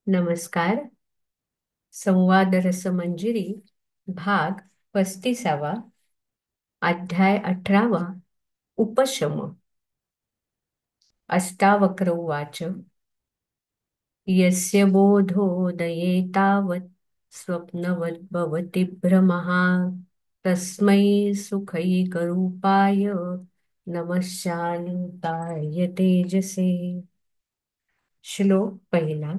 नमस्कार. संवाद रसमंजिरी भाग 35. अध्याय 18. उपशम. अष्टावक्र उवाच. यस्य बोधोदये तावत् स्वप्नवद्भवति भ्रमः तस्मै सुखैकरूपाय नमः शान्ताय तेजसे. श्लोक पहिला.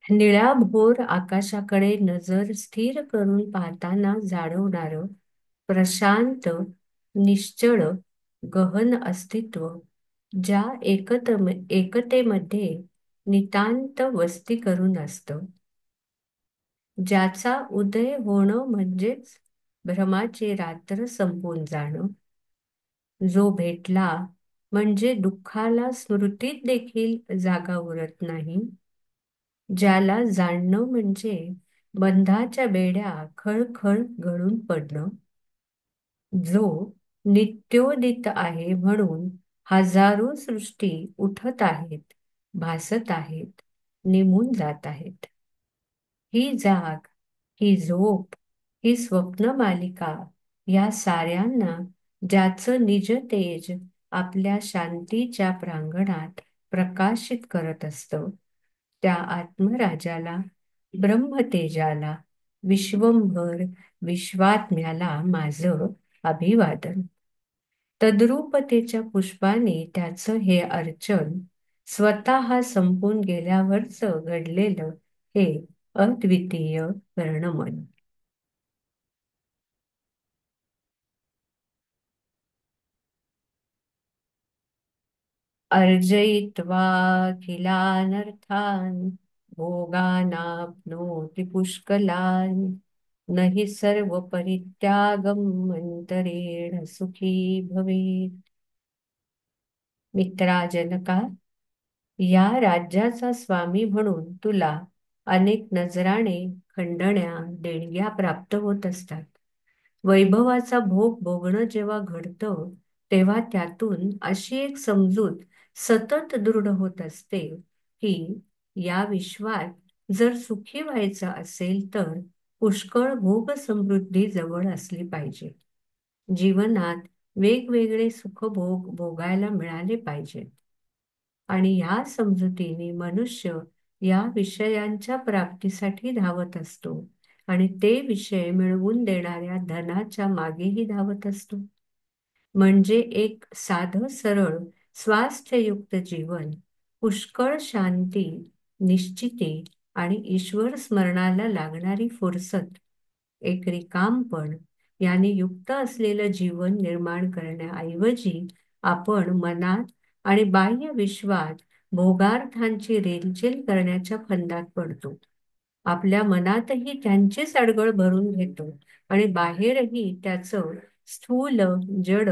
निळ्याभोर आकाशाकडे नजर स्थिर करून पाहताना जाणवणार प्रशांत, निश्चळ, गहन अस्तित्व, ज्या एकतेमध्ये नितांत वस्ती करून असतं, ज्याचा उदय होणं म्हणजेच भ्रमाची रात्र संपून जाणं, जो भेटला म्हणजे दुःखाला स्मृतीत देखील जागा उरत नाही, ज्याला जाणणं म्हणजे बंधाच्या बेड्या खळखळ गळून पडणं, जो नित्योदित आहे म्हणून हजारो सृष्टी उठत आहेत, भासत आहेत, निमून जात आहेत. ही जाग, ही झोप, ही स्वप्न मालिका या साऱ्यांना ज्याचं निज तेज आपल्या शांतीच्या प्रांगणात प्रकाशित करत असतं, त्या आत्मराजाला, ब्रह्मतेजाला, विश्वंभर विश्वात्म्याला माझं अभिवादन. तद्रूपतेच्या पुष्पाने त्याचं हे अर्चन स्वतः संपून गेल्यावरच घडलेलं हे अद्वितीय वर्णमन. अर्जयित्वाखिलानर्थान् भोगानाप्नोति पुष्कलान् न हि सर्वपरित्यागं मन्तरेण सुखी भवेत्. मित्रा जनका, या राज्याचा स्वामी म्हणून तुला अनेक नजराणे, खंडण्या, देणग्या प्राप्त होत असतात. वैभवाचा भोग भोगणं जेव्हा घडतं, तेव्हा त्यातून अशी एक समजूत सतत दृढ होत असते की या विश्वात जर सुखी व्हायचं असेल तर पुष्कळ भोग समृद्धी जवळ असली पाहिजे. जीवनात वेगवेगळे सुखभोग भोगायला मिळाले पाहिजेत. आणि ह्या समजुतीने मनुष्य या विषयांच्या प्राप्तीसाठी धावत असतो आणि ते विषय मिळवून देणाऱ्या धनाच्या मागेही धावत असतो. म्हणजे एक साधं सरळ स्वास्थ्ययुक्त जीवन, पुष्कळ शांती, निश्चिती आणि ईश्वर स्मरणाला लागणारी फुरसत, एक रिकामपण याने युक्त असलेलं जीवन निर्माण करण्याऐवजी आपण मनात आणि बाह्य विश्वात भोगार्थांची रेलचेल करण्याच्या फंदात पडतो. आपल्या मनातही त्यांचीच अडगळ भरून घेतो आणि बाहेरही त्याचं स्थूल, जड,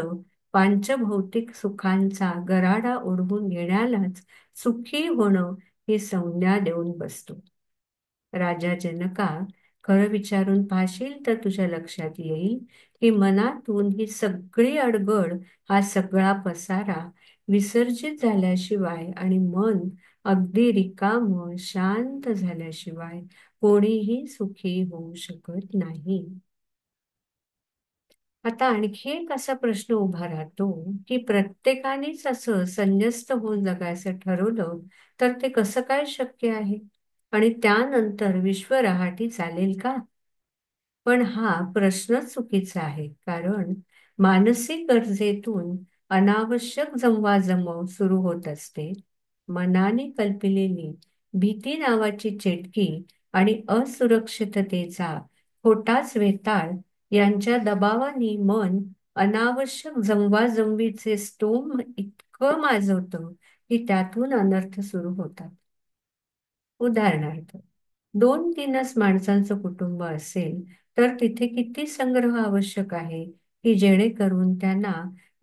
पांचभौतिक सुखांचा गराडा ओढवून घेण्यालाच सुखी होणं ही संज्ञा देऊन बसतो. राजा जनका, खरं विचारून पाहशील तर तुझ्या लक्षात येईल की मनातून ही सगळी अडगळ, हा सगळा पसारा विसर्जित झाल्याशिवाय आणि मन अगदी रिकाम शांत झाल्याशिवाय कोणीही सुखी होऊ शकत नाही. आता आणखी एक असा प्रश्न उभा राहतो की प्रत्येकानेच असं संन्यस्त होऊन जगायचं ठरवलं तर ते कसं काय शक्य आहे आणि त्यानंतर विश्व रहाटी चालेल का? पण हा प्रश्नच चुकीचा आहे, कारण मानसिक गरजेतून अनावश्यक जमवाजमव सुरू होत असते. मनाने कल्पिलेली भीती नावाची चेटकी आणि असुरक्षिततेचा खोटाच वेताळ यांच्या दबावाने मन अनावश्यक जमवाजमवीचे स्टोम इतकं माजवतं की त्यातून अनर्थ सुरू होतात. उदाहरणार्थ, 2-3च माणसांचं कुटुंब असेल तर तिथे किती संग्रह आवश्यक आहे की जेणेकरून त्यांना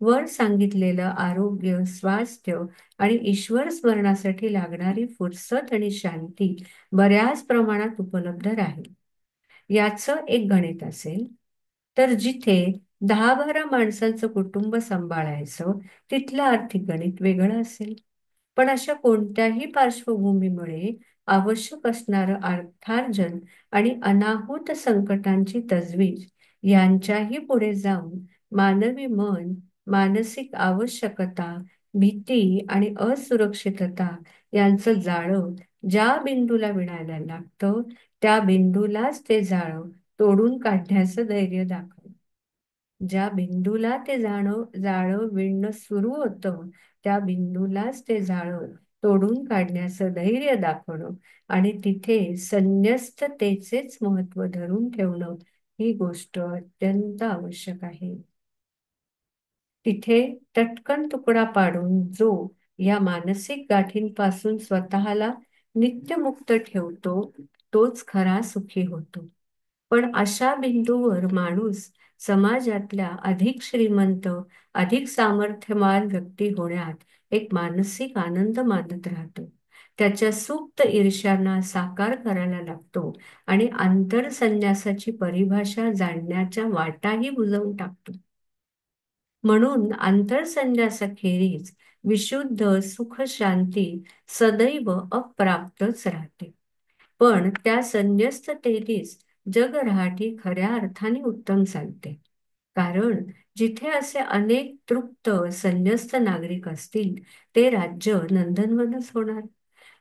वर सांगितलेलं आरोग्य, स्वास्थ्य आणि ईश्वर स्मरणासाठी लागणारी फुरसत आणि शांती बऱ्याच प्रमाणात उपलब्ध राहील. याचं एक गणित असेल तर जिथे 10-12 माणसांचं कुटुंब सांभाळायचं, तिथलं आर्थिक गणित वेगळं असेल. पण अशा कोणत्याही पार्श्वभूमीमुळे आवश्यक असणारं अर्थार्जन आणि अनाहूत संकटांची तजवीज यांच्याही पुढे जाऊन मानवी मन, मानसिक आवश्यकता, भीती आणि असुरक्षितता यांचं जाळं ज्या बिंदूला विणायला लागतं, त्या बिंदूलाच ते जाळं तोडून काढण्याचं धैर्य दाखवलं. ज्या बिंदूला ते जाळं विणणं सुरू होतं, त्या बिंदूलाच ते जाळं तोडून काढण्याचं धैर्य दाखवणं आणि तिथे संन्यस्ततेचेच महत्त्व धरून ठेवणं ही गोष्ट अत्यंत आवश्यक आहे. तिथे टटकन तुकडा पाडून जो या मानसिक गाठींपासून स्वतःला नित्यमुक्त ठेवतो, तोच खरा सुखी होतो. पण अशा बिंदूवर माणूस समाजातल्या अधिक श्रीमंत, अधिक सामर्थ्यवान व्यक्ती होण्यात एक मानसिक आनंद मानत राहतो. त्याच्या सुप्त ईर्ष्यांना साकार करायला लागतो आणि आंतरसंन्यासाची परिभाषा जाणण्याच्या वाटाही बुजवून टाकतो. म्हणून आंतरसंन्यासाखेरीज विशुद्ध सुख शांती सदैव अप्राप्तच राहते. पण त्या संन्यस्ततेनेच जगरहाटी खऱ्या अर्थाने उत्तम चालते. कारण जिथे असे अनेक तृप्त संन्यस्त नागरिक असतील, ते राज्य नंदनवनच होणार.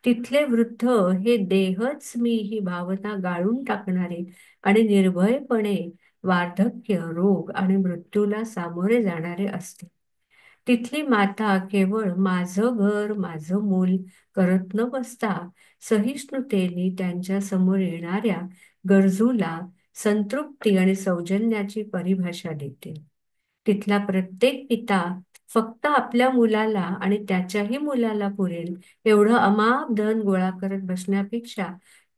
तिथले वृद्ध हे देहच मी ही भावना गाळून टाकणारे आणि निर्भयपणे वार्धक्य, रोग आणि मृत्यूला सामोरे जाणारे असते. तिथली माता केवळ माझं घर, माझं मूल करत न बसता सहिष्णुतेने त्यांच्या समोर येणाऱ्या गरजूला संतृप्ती आणि सौजन्याची परिभाषा देते. तिथला प्रत्येक पिता फक्त आपल्या मुलाला आणि त्याच्याही मुलाला पुरेल एवढं अमाप धन गोळा करत बसण्यापेक्षा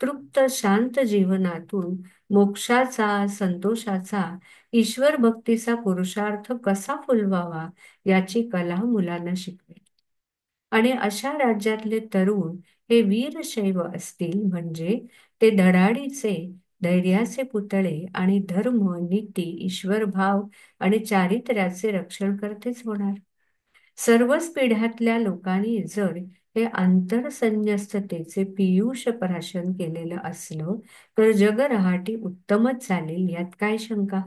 तृप्त शांत जीवनातून मोक्षाचा, संतोषाचा, ईश्वर भक्तीचा पुरुषार्थ कसा फुलवावा याची कला मुलांना शिकवेल. आणि अशा राज्यातले तरुण हे वीरशैव असतील म्हणजे ते धडाडीचे, धैर्याचे पुतळे आणि धर्म, नीती, ईश्वरभाव आणि चारित्र्याचे रक्षणकर्तेच होणार. सर्वच पिढ्यातल्या लोकांनी जर हे आंतरसंन्यस्ततेचे पीयूष प्राशन केलेलं असलं तर जगरहाटी उत्तमच चालेल यात काय शंका.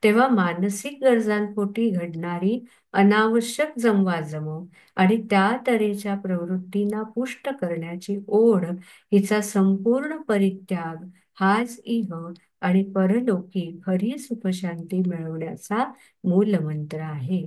तेव्हा मानसिक गरजांपोटी घडणारी अनावश्यक जमवाजमव आणि त्या तऱ्हेच्या प्रवृत्तींना पुष्ट करण्याची ओढ हिचा संपूर्ण परित्याग हाच इह आणि परलोकी खरी सुखशांती मिळवण्याचा मूलमंत्र आहे.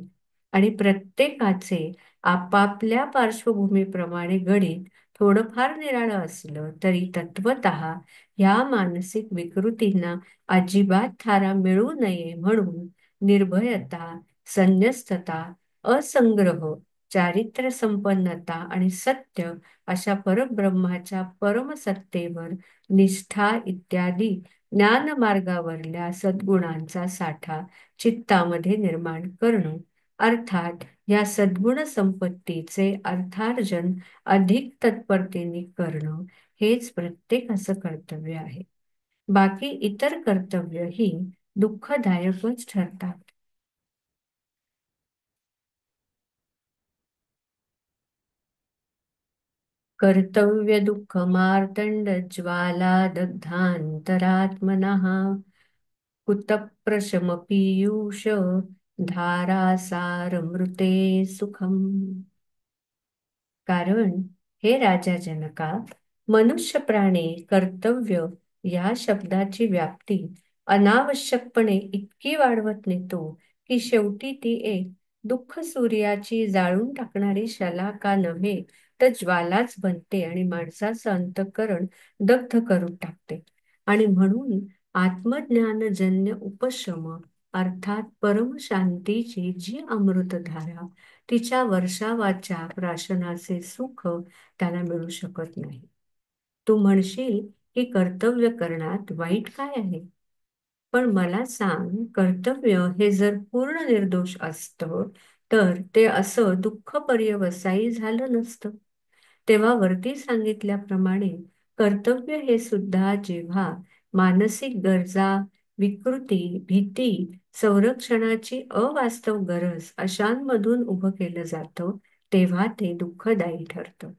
आणि प्रत्येकाचे आपापल्या पार्श्वभूमीप्रमाणे गणित थोडंफार निराळं असलं तरी तत्वतः या मानसिक विकृतींना अजिबात थारा मिळू नये म्हणून निर्भयता, संन्यस्तता, असंग्रह, चारित्र्य संपन्नता आणि सत्य अशा परब्रह्माच्या परमसत्तेवर निष्ठा इत्यादी ज्ञानमार्गावरल्या सद्गुणांचा साठा चित्तामध्ये निर्माण करणं, अर्थात या सद्गुण संपत्तीचे अर्थार्जन अधिक तत्परतेने करणं हेच प्रत्येकाचं कर्तव्य आहे. बाकी इतर कर्तव्य ही दुःखदायकच ठरतात. कर्तव्य दुःख मार्तंड ज्वाला दग्धांतरात्मनः कुतप्रशम पीयूष धारासारमृते सुखम. कारण हे राजा जनका, मनुष्य प्राणी कर्तव्य या शब्दाची व्याप्ती अनावश्यकपणे इतकी वाढवत नेतो की शेवटी ती एक दुःख सूर्याची जाळून टाकणारी शलाका नव्हे तर ज्वालाच बनते आणि माणसाचं अंतःकरण दग्ध करून टाकते. आणि म्हणून आत्मज्ञानजन्य उपशम अर्थात परमशांतीची जी अमृतधारा, तिच्या वर्षावाच्या प्राशनाचे सुख त्याला मिळू शकत नाही. तू म्हणशील की कर्तव्य करण्यात वाईट काय आहे? पण मला सांग, कर्तव्य हे जर पूर्ण निर्दोष असतं तर ते असं दुःख पर्यवसायी झालं नसतं. तेव्हा वरती सांगितल्याप्रमाणे कर्तव्य हे सुद्धा जेव्हा मानसिक गरजा, विकृती, भीती, संरक्षणाची अवास्तव गरज अशांमधून उभं केलं जातं तेव्हा ते दुःखदायी ठरतं.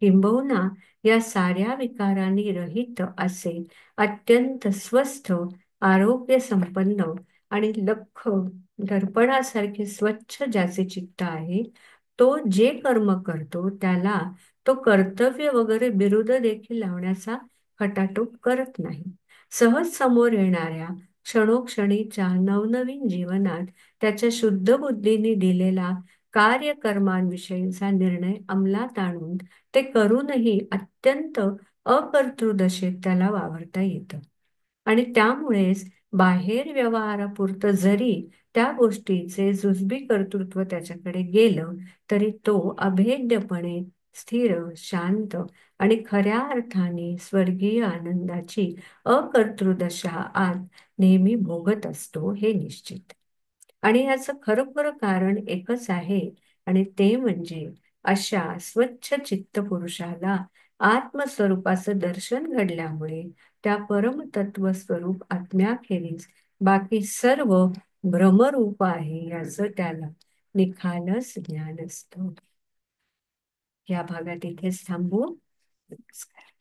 किंबहुना या साऱ्या विकारांनी रहित असे अत्यंत स्वस्थ, आरोग्य संपन्न आणि लख दर्पणासारखे स्वच्छ ज्याचे चित्त आहे, तो जे कर्म करतो त्याला तो कर्तव्य वगैरे बिरुद देखील लावण्याचा खटाटोप करत नाही. सहज समोर येणाऱ्या क्षणोक्षणीच्या नवनवीन जीवनात त्याच्या शुद्ध बुद्धीने दिलेला कार्यकर्मांविषयीचा निर्णय अंमलात आणून ते करूनही अत्यंत अकर्तृदशेत त्याला वावरता येतं. आणि त्यामुळेच बाहेर व्यवहारापुरतं जरी त्या गोष्टीचे जुजबी कर्तृत्व त्याच्याकडे गेलं, तरी तो अभेद्यपणे स्थिर, शांत आणि खऱ्या अर्थाने स्वर्गीय आनंदाची अकर्तृदशा आत नेहमी भोगत असतो, हे निश्चित. आणि याचं खरं कारण एकच आहे, आणि ते म्हणजे अशा स्वच्छ चित्त पुरुषाला आत्मस्वरूपाचं दर्शन घडल्यामुळे त्या परमतत्व स्वरूप आत्म्याखेरीज बाकी सर्व भ्रमरूप आहे याचं त्याला निखालस ज्ञान असतं. या भागात इथेच थांबू. नमस्कार.